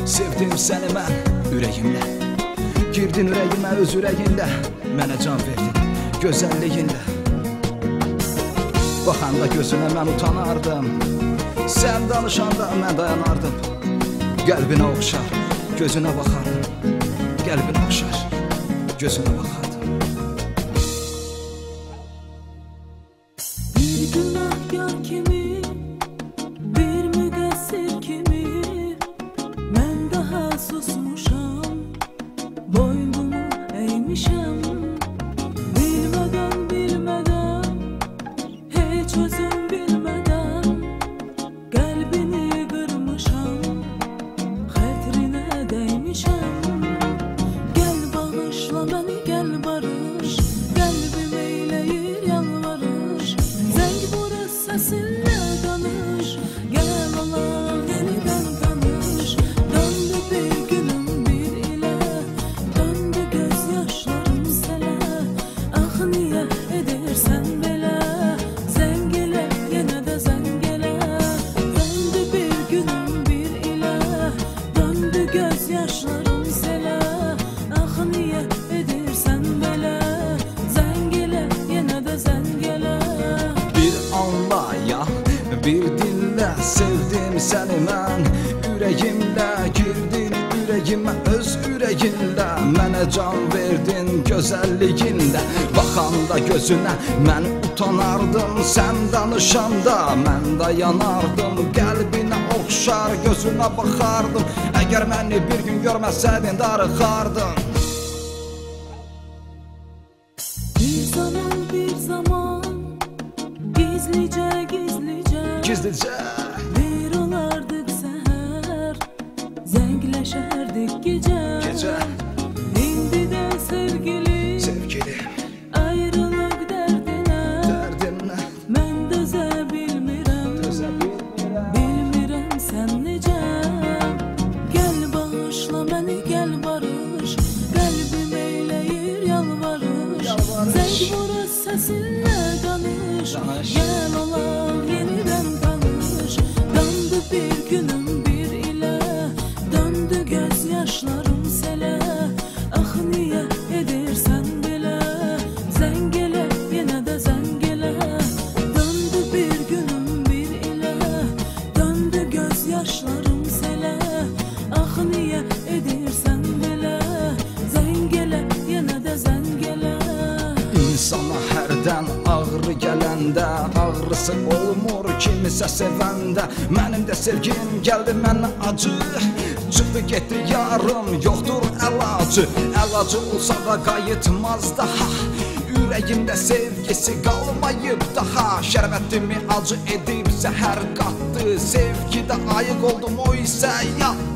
Sevdim səni mən ürəyimlə. Girdin ürəyimə öz ürəyinlə. Mənə can verdin gözəlliyinlə. Baxanda gözünə mən utanardım. Sən danışanda mən dayanardım. Qəlbinə oxşar, gözünə baxardım. Qəlbinə oxşar, gözünə baxardım. Bir günahkar kimi, bir müqəssir kimi, mən daha susmuşam, boynumu əymişəm. Bilmədən, heç özüm bilmədən, qəlbini qırmışam, xətrinə dəymişəm. Gəl bağışla məni, gəl barış, qəlbim eyləyir yalvarış. Zəng vurur səsinlə danış, gəl olaq yenidən tanış. Döndü bir günüm bir ilə, döndü göz yaşlarım sələ. Ax niyə edirsən belə, zəng elə, yenə də zəng elə. Döndü bir günüm bir ilə, döndü göz yaşlarım sələ. Ax niyə edirsən belə, zəng elə, yenə də zəng elə. Bir anla ya, bir dinlə, sevdim səni mən ürəyimlə. Girdin ürəyimə öz ürəyinlə. Mənə can verdin gözəlliyinlə. Baxanda gözünə mən utanardım. Sən danışanda mən dayanardım. Qəlbinə oxşar, gözünə baxardım. Əgər məni bir gün görməsəydin darıxardım. Bir zaman, gizlicə, Gizlicə bir olardıq səhər, zəngləşərdik gecə. İndi də sevgilim, ayrılıq dərdinə, mən dözə bilmirəm, bilmirəm sən necə. Gəl bağışla məni, gəl barış, qəlbim eyləyir yalvarış. Zəng vurur səsinlə danış, gəl olaq yenidən tanış. Döndü bir günüm bir ilə, döndü göz yaşlarım sələ. Ax niyə edirsən belə, zəng elə, yenə də zəng elə. Döndü bir günüm bir ilə, döndü göz yaşlarım sələ. Ax niyə edirsən belə, zəng elə, yenə də zəng elə. İnsana hərdən ağrı gələndə, ağrısı olmur kimisə sevəndə. Mənim də sevgim gəldi mənə acı, çıxdı getdi yarım, yoxdur əlacı. Əlacı olsa da qayıtmaz daha, ürəyimdə sevgisi qalmayıb daha. Şərbətimi acı edib zəhər qatdı, sevgidə ayıq oldum o isə yatdı.